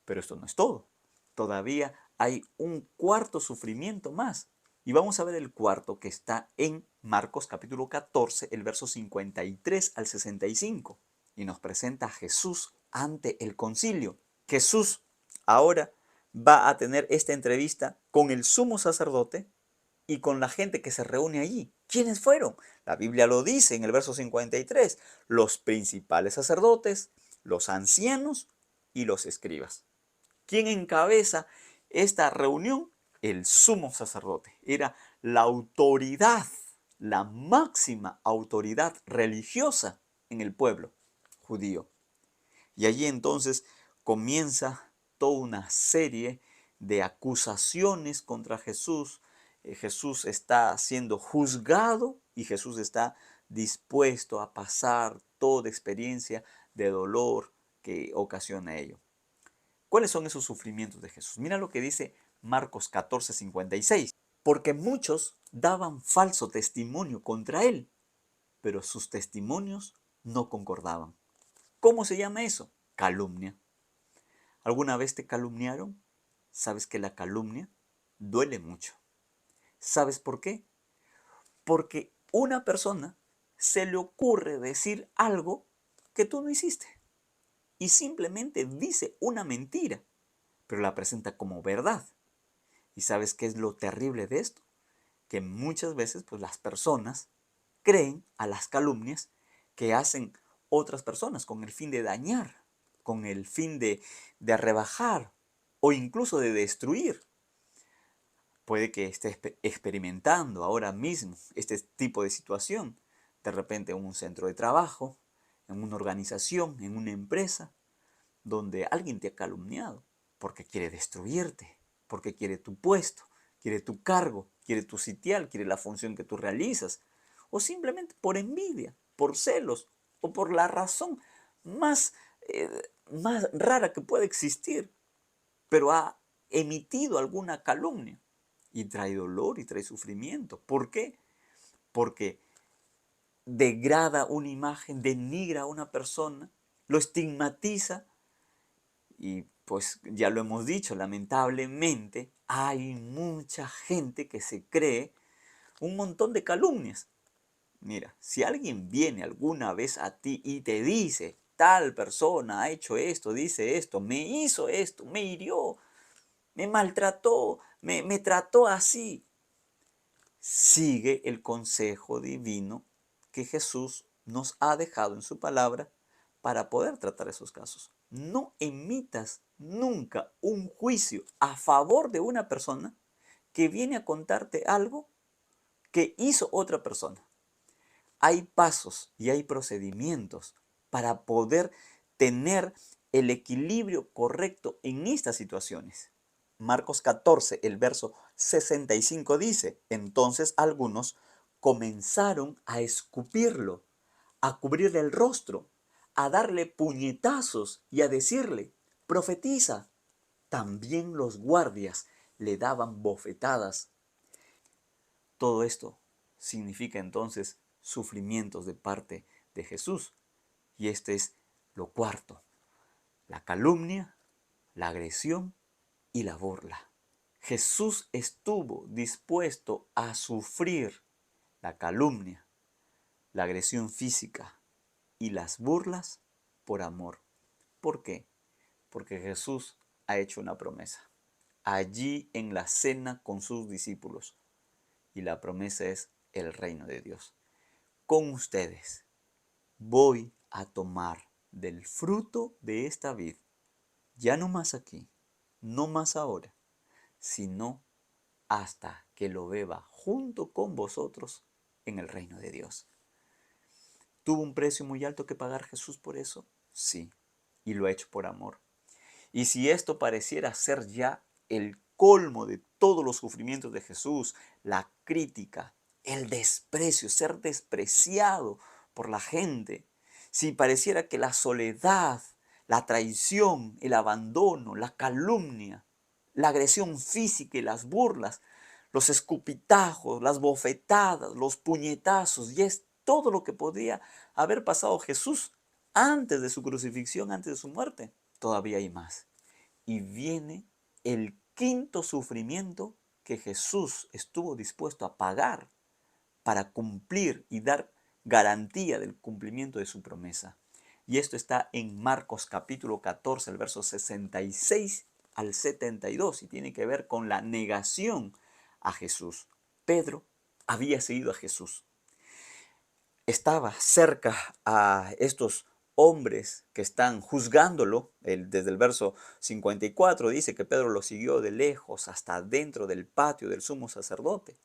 Pero esto no es todo. Todavía hay un cuarto sufrimiento más. Y vamos a ver el cuarto que está en Marcos capítulo 14, el verso 53 al 65. Y nos presenta a Jesús ante el concilio. Jesús ahora va a tener esta entrevista con el sumo sacerdote y con la gente que se reúne allí. ¿Quiénes fueron? La Biblia lo dice en el verso 53. Los principales sacerdotes, los ancianos y los escribas. ¿Quién encabeza esta reunión? El sumo sacerdote. Era la autoridad, la máxima autoridad religiosa en el pueblo judío. Y allí entonces comienza toda una serie de acusaciones contra Jesús. Jesús está siendo juzgado y Jesús está dispuesto a pasar toda experiencia de dolor que ocasiona ello. ¿Cuáles son esos sufrimientos de Jesús? Mira lo que dice Marcos 14:56. Porque muchos daban falso testimonio contra él, pero sus testimonios no concordaban. ¿Cómo se llama eso? Calumnia. ¿Alguna vez te calumniaron? Sabes que la calumnia duele mucho. ¿Sabes por qué? Porque una persona se le ocurre decir algo que tú no hiciste y simplemente dice una mentira, pero la presenta como verdad. ¿Y sabes qué es lo terrible de esto? Que muchas veces pues, las personas creen a las calumnias que hacen otras personas con el fin de dañar, con el fin de rebajar o incluso de destruir. Puede que estés experimentando ahora mismo este tipo de situación, de repente en un centro de trabajo, en una organización, en una empresa, donde alguien te ha calumniado porque quiere destruirte, porque quiere tu puesto, quiere tu cargo, quiere tu sitial, quiere la función que tú realizas, o simplemente por envidia, por celos o por la razón más, más rara que puede existir, pero ha emitido alguna calumnia y trae dolor y trae sufrimiento. ¿Por qué? Porque degrada una imagen, denigra a una persona, lo estigmatiza y pues ya lo hemos dicho, lamentablemente hay mucha gente que se cree un montón de calumnias. Mira, si alguien viene alguna vez a ti y te dice, tal persona ha hecho esto, dice esto, me hizo esto, me hirió, me maltrató, me trató así, sigue el consejo divino que Jesús nos ha dejado en su palabra para poder tratar esos casos. No emitas nunca un juicio a favor de una persona que viene a contarte algo que hizo otra persona. Hay pasos y hay procedimientos para poder tener el equilibrio correcto en estas situaciones. Marcos 14, el verso 65 dice, entonces algunos comenzaron a escupirlo, a cubrirle el rostro, a darle puñetazos y a decirle, profetiza. También los guardias le daban bofetadas. Todo esto significa entonces sufrimientos de parte de Jesús. Y este es lo cuarto, la calumnia, la agresión y la burla. Jesús estuvo dispuesto a sufrir la calumnia, la agresión física y las burlas por amor. ¿Por qué? Porque Jesús ha hecho una promesa. Allí en la cena con sus discípulos. Y la promesa es el reino de Dios. Con ustedes voy a tomar del fruto de esta vid, ya no más aquí, no más ahora, sino hasta que lo beba junto con vosotros en el reino de Dios. ¿Tuvo un precio muy alto que pagar Jesús por eso? Sí, y lo ha hecho por amor. Y si esto pareciera ser ya el colmo de todos los sufrimientos de Jesús, la crítica, el desprecio, ser despreciado por la gente, si pareciera que la soledad, la traición, el abandono, la calumnia, la agresión física y las burlas, los escupitajos, las bofetadas, los puñetazos, y es todo lo que podía haber pasado Jesús antes de su crucifixión, antes de su muerte. Todavía hay más. Y viene el quinto sufrimiento que Jesús estuvo dispuesto a pagar para cumplir y dar garantía del cumplimiento de su promesa. Y esto está en Marcos capítulo 14, el verso 66 al 72, y tiene que ver con la negación a Jesús. Pedro había seguido a Jesús. Estaba cerca a estos hombres que están juzgándolo. Desde el verso 54 dice que Pedro lo siguió de lejos hasta dentro del patio del sumo sacerdote.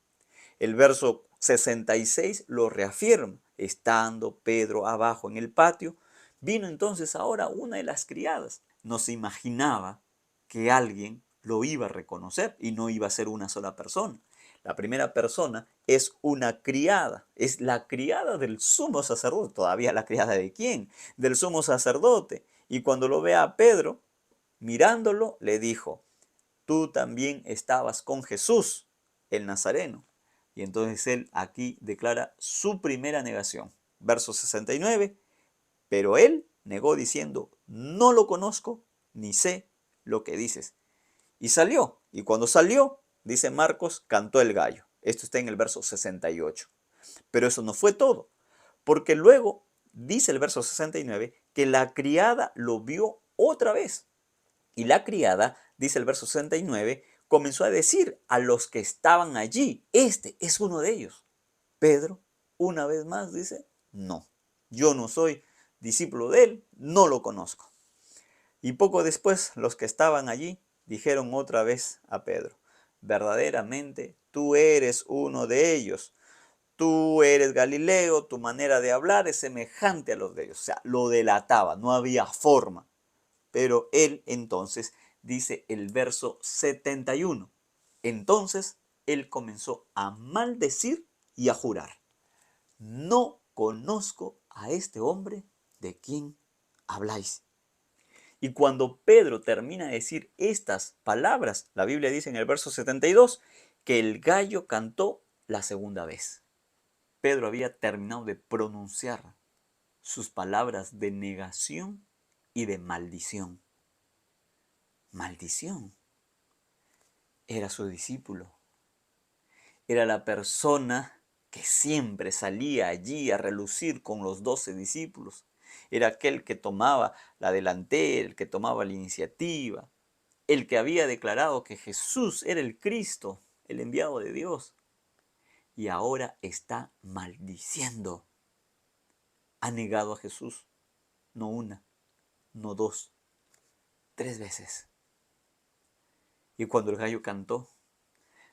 El verso 66 lo reafirma. Estando Pedro abajo en el patio, vino entonces ahora una de las criadas. No se imaginaba que alguien lo iba a reconocer y no iba a ser una sola persona. La primera persona es una criada, es la criada del sumo sacerdote. ¿Todavía la criada de quién? Del sumo sacerdote. Y cuando lo ve a Pedro, mirándolo, le dijo, tú también estabas con Jesús, el Nazareno. Y entonces él aquí declara su primera negación. Verso 69, pero él negó diciendo, no lo conozco ni sé lo que dices. Y salió, y cuando salió, dice Marcos, cantó el gallo. Esto está en el verso 68. Pero eso no fue todo, porque luego dice el verso 69 que la criada lo vio otra vez. Y la criada, dice el verso 69, comenzó a decir a los que estaban allí, este es uno de ellos. Pedro, una vez más, dice, no, yo no soy discípulo de él, no lo conozco. Y poco después, los que estaban allí dijeron otra vez a Pedro, verdaderamente tú eres uno de ellos. Tú eres Galileo, tu manera de hablar es semejante a los de ellos. O sea, lo delataba, no había forma. Pero él entonces dice el verso 71. Entonces él comenzó a maldecir y a jurar. No conozco a este hombre de quien habláis. Y cuando Pedro termina de decir estas palabras, la Biblia dice en el verso 72 que el gallo cantó la segunda vez. Pedro había terminado de pronunciar sus palabras de negación y de maldición. Maldición. Era su discípulo. Era la persona que siempre salía allí a relucir con los 12 discípulos. Era aquel que tomaba la delantera, el que tomaba la iniciativa, el que había declarado que Jesús era el Cristo, el enviado de Dios. Y ahora está maldiciendo. Ha negado a Jesús, no una, no dos, 3 veces. Y cuando el gallo cantó,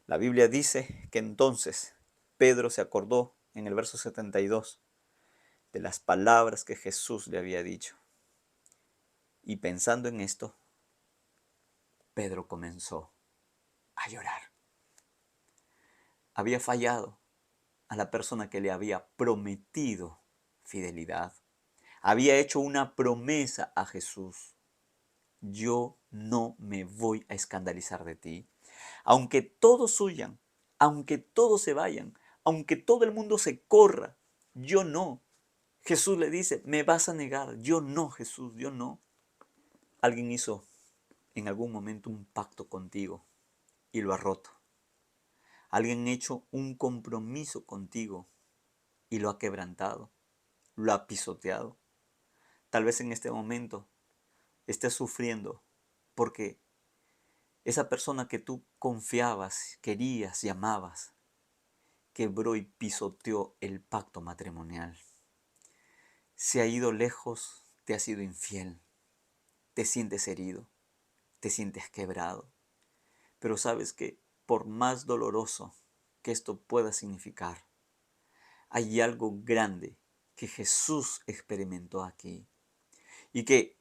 la Biblia dice que entonces Pedro se acordó en el verso 72 de las palabras que Jesús le había dicho. Y pensando en esto, Pedro comenzó a llorar. Había fallado a la persona que le había prometido fidelidad. Había hecho una promesa a Jesús. Yo no me voy a escandalizar de ti. Aunque todos huyan, aunque todos se vayan, aunque todo el mundo se corra, yo no. Jesús le dice, me vas a negar. Yo no, Jesús, yo no. Alguien hizo en algún momento un pacto contigo y lo ha roto. Alguien ha hecho un compromiso contigo y lo ha quebrantado, lo ha pisoteado. Tal vez en este momento estés sufriendo porque esa persona que tú confiabas, querías y amabas, quebró y pisoteó el pacto matrimonial. Se ha ido lejos, te ha sido infiel, te sientes herido, te sientes quebrado. Pero sabes que por más doloroso que esto pueda significar, hay algo grande que Jesús experimentó aquí y que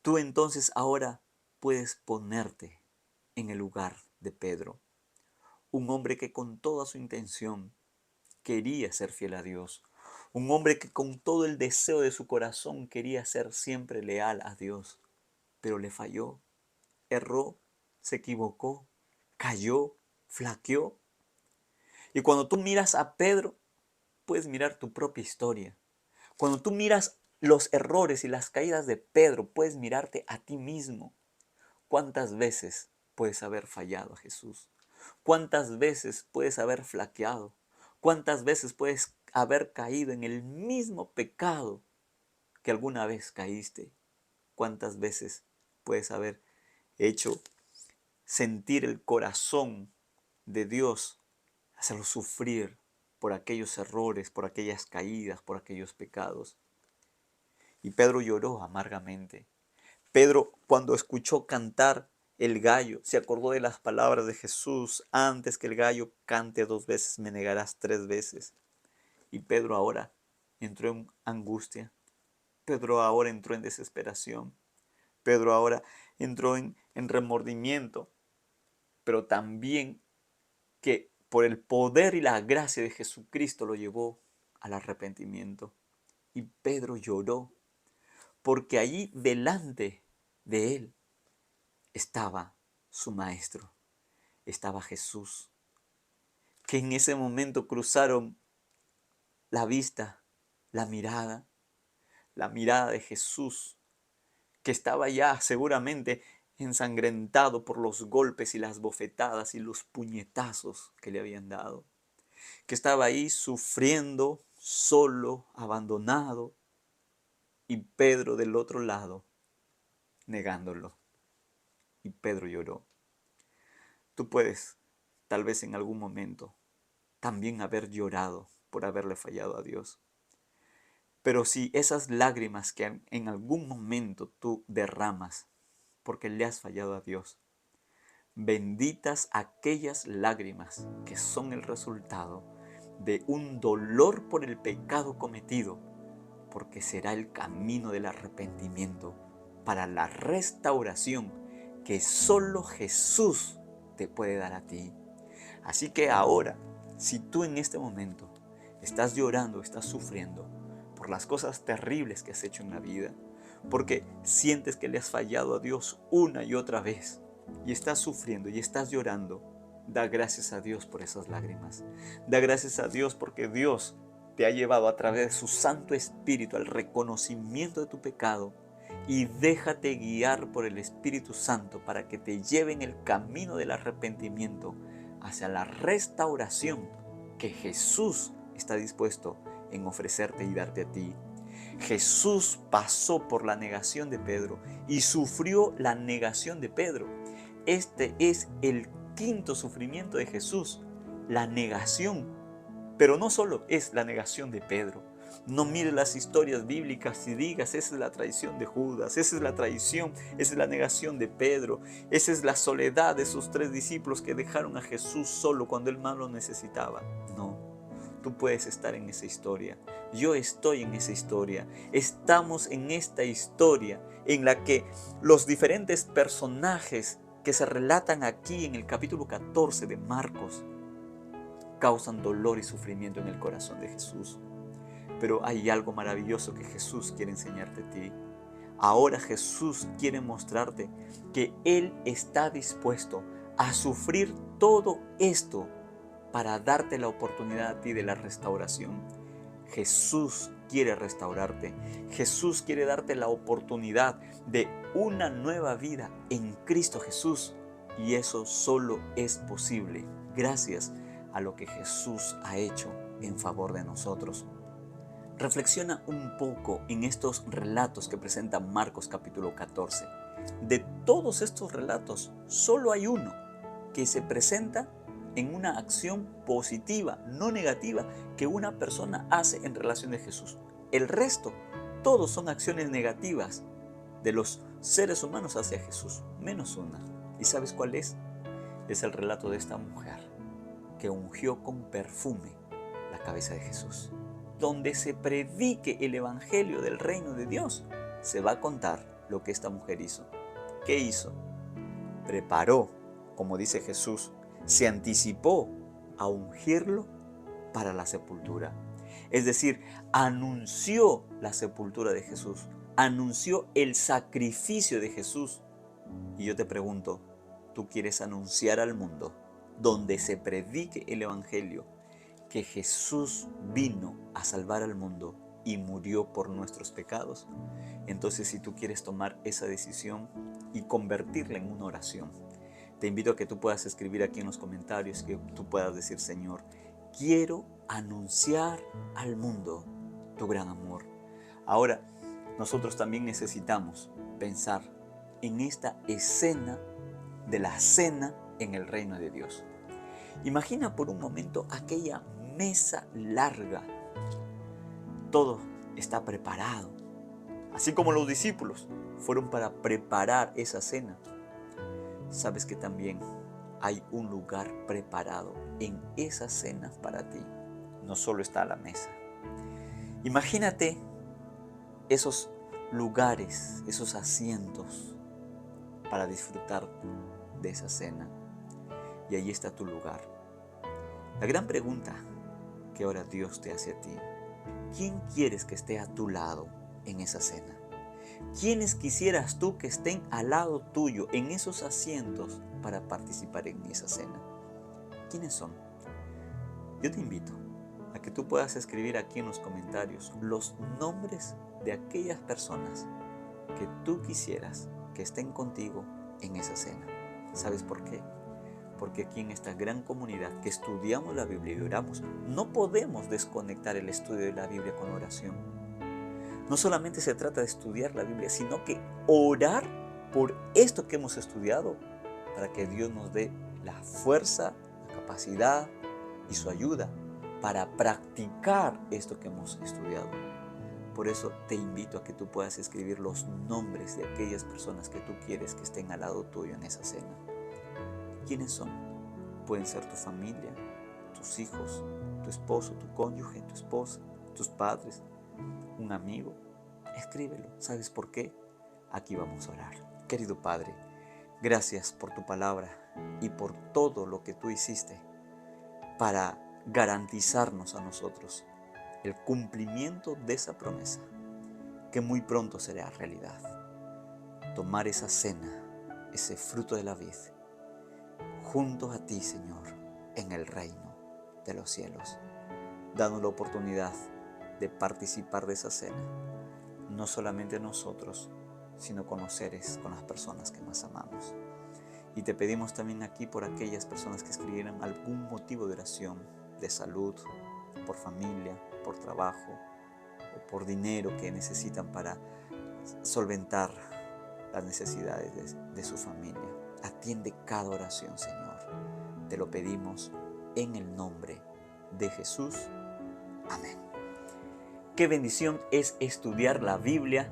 tú entonces ahora puedes ponerte en el lugar de Pedro, un hombre que con toda su intención quería ser fiel a Dios, un hombre que con todo el deseo de su corazón quería ser siempre leal a Dios, pero le falló, erró, se equivocó, cayó, flaqueó. Y cuando tú miras a Pedro, puedes mirar tu propia historia. Cuando tú miras los errores y las caídas de Pedro, puedes mirarte a ti mismo. ¿Cuántas veces puedes haber fallado a Jesús? ¿Cuántas veces puedes haber flaqueado? ¿Cuántas veces puedes haber caído en el mismo pecado que alguna vez caíste? ¿Cuántas veces puedes haber hecho sentir el corazón de Dios, hacerlo sufrir por aquellos errores, por aquellas caídas, por aquellos pecados? Y Pedro lloró amargamente. Pedro, cuando escuchó cantar el gallo, se acordó de las palabras de Jesús: antes que el gallo cante 2 veces, me negarás 3 veces. Y Pedro ahora entró en angustia. Pedro ahora entró en desesperación. Pedro ahora entró en remordimiento. Pero también que por el poder y la gracia de Jesucristo lo llevó al arrepentimiento. Y Pedro lloró porque allí delante de él estaba su maestro, estaba Jesús, que en ese momento cruzaron la vista, la mirada de Jesús, que estaba ya seguramente ensangrentado por los golpes y las bofetadas y los puñetazos que le habían dado, que estaba ahí sufriendo, solo, abandonado, y Pedro del otro lado, negándolo. Y Pedro lloró. Tú puedes, tal vez en algún momento, también haber llorado por haberle fallado a Dios. Pero si esas lágrimas que en algún momento tú derramas porque le has fallado a Dios, benditas aquellas lágrimas que son el resultado de un dolor por el pecado cometido, porque será el camino del arrepentimiento para la restauración que solo Jesús te puede dar a ti. Así que ahora, si tú en este momento estás llorando, estás sufriendo por las cosas terribles que has hecho en la vida, porque sientes que le has fallado a Dios una y otra vez, y estás sufriendo y estás llorando, da gracias a Dios por esas lágrimas. Da gracias a Dios porque Dios te ha llevado a través de su Santo Espíritu al reconocimiento de tu pecado, y déjate guiar por el Espíritu Santo para que te lleve en el camino del arrepentimiento hacia la restauración que Jesús está dispuesto en ofrecerte y darte a ti. Jesús pasó por la negación de Pedro y sufrió la negación de Pedro. Este es el quinto sufrimiento de Jesús, la negación. Pero no solo es la negación de Pedro. No mires las historias bíblicas y digas, esa es la traición de Judas, esa es la traición, esa es la negación de Pedro, esa es la soledad de sus 3 discípulos que dejaron a Jesús solo cuando él más lo necesitaba. No, tú puedes estar en esa historia. Yo estoy en esa historia. Estamos en esta historia en la que los diferentes personajes que se relatan aquí en el capítulo 14 de Marcos causan dolor y sufrimiento en el corazón de Jesús. Pero hay algo maravilloso que Jesús quiere enseñarte a ti. Ahora Jesús quiere mostrarte que Él está dispuesto a sufrir todo esto para darte la oportunidad a ti de la restauración. Jesús quiere restaurarte. Jesús quiere darte la oportunidad de una nueva vida en Cristo Jesús. Y eso solo es posible gracias a lo que Jesús ha hecho en favor de nosotros. Reflexiona un poco en estos relatos que presenta Marcos capítulo 14. De todos estos relatos, solo hay uno que se presenta en una acción positiva, no negativa, que una persona hace en relación de Jesús. El resto, todos son acciones negativas de los seres humanos hacia Jesús, menos una. ¿Y sabes cuál es? Es el relato de esta mujer que ungió con perfume la cabeza de Jesús. Donde se predique el evangelio del reino de Dios, se va a contar lo que esta mujer hizo. ¿Qué hizo? Preparó, como dice Jesús, se anticipó a ungirlo para la sepultura. Es decir, anunció la sepultura de Jesús, anunció el sacrificio de Jesús. Y yo te pregunto, ¿tú quieres anunciar al mundo, donde se predique el evangelio, que Jesús vino a salvar al mundo y murió por nuestros pecados? Entonces, si tú quieres tomar esa decisión y convertirla en una oración, te invito a que tú puedas escribir aquí en los comentarios, que tú puedas decir: Señor, quiero anunciar al mundo tu gran amor. Ahora, nosotros también necesitamos pensar en esta escena de la cena en el reino de Dios. Imagina por un momento aquella mesa larga. Todo está preparado. Así como los discípulos fueron para preparar esa cena, sabes que también hay un lugar preparado en esa cena para ti. No solo está la mesa. Imagínate esos lugares, esos asientos para disfrutar de esa cena. Y ahí está tu lugar. La gran pregunta que ahora Dios te hace a ti: ¿quién quieres que esté a tu lado en esa cena? ¿Quiénes quisieras tú que estén al lado tuyo en esos asientos para participar en esa cena? ¿Quiénes son? Yo te invito a que tú puedas escribir aquí en los comentarios los nombres de aquellas personas que tú quisieras que estén contigo en esa cena. ¿Sabes por qué? Porque aquí en esta gran comunidad que estudiamos la Biblia y oramos, no podemos desconectar el estudio de la Biblia con oración. No solamente se trata de estudiar la Biblia, sino que orar por esto que hemos estudiado, para que Dios nos dé la fuerza, la capacidad y su ayuda para practicar esto que hemos estudiado. Por eso te invito a que tú puedas escribir los nombres de aquellas personas que tú quieres que estén al lado tuyo en esa cena. ¿Quiénes son? Pueden ser tu familia, tus hijos, tu esposo, tu cónyuge, tu esposa, tus padres, un amigo. Escríbelo. ¿Sabes por qué? Aquí vamos a orar. Querido Padre, gracias por tu palabra y por todo lo que tú hiciste para garantizarnos a nosotros el cumplimiento de esa promesa, que muy pronto será realidad. Tomar esa cena, ese fruto de la vid, junto a ti, Señor, en el reino de los cielos. Danos la oportunidad de participar de esa cena, no solamente nosotros, sino con los seres, con las personas que más amamos. Y te pedimos también aquí por aquellas personas que escribieran algún motivo de oración, de salud, por familia, por trabajo o por dinero que necesitan para solventar las necesidades de su familia. Atiende cada oración, Señor. Te lo pedimos en el nombre de Jesús. Amén. Qué bendición es estudiar la Biblia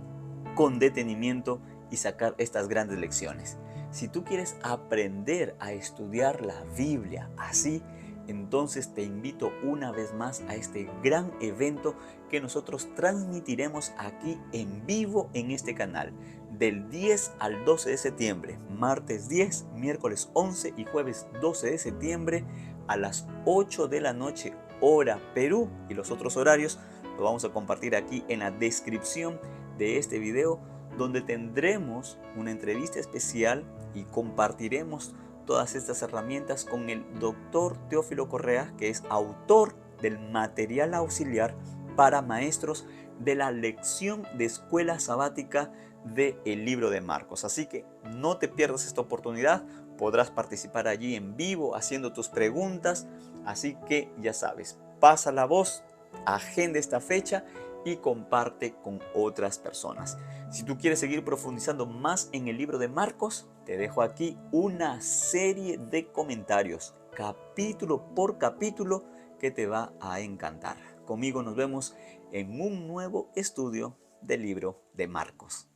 con detenimiento y sacar estas grandes lecciones. Si tú quieres aprender a estudiar la Biblia así, entonces te invito una vez más a este gran evento que nosotros transmitiremos aquí en vivo en este canal del 10 al 12 de septiembre, martes 10, miércoles 11 y jueves 12 de septiembre a las 8 de la noche, hora Perú, y los otros horarios lo vamos a compartir aquí en la descripción de este video, donde tendremos una entrevista especial y compartiremos todas estas herramientas con el doctor Teófilo Correa, que es autor del material auxiliar para maestros de la lección de escuela sabática del libro de Marcos. Así que no te pierdas esta oportunidad, podrás participar allí en vivo haciendo tus preguntas, así que ya sabes, pasa la voz, agenda esta fecha y comparte con otras personas. Si tú quieres seguir profundizando más en el libro de Marcos, te dejo aquí una serie de comentarios, capítulo por capítulo, que te va a encantar. Conmigo nos vemos en un nuevo estudio del libro de Marcos.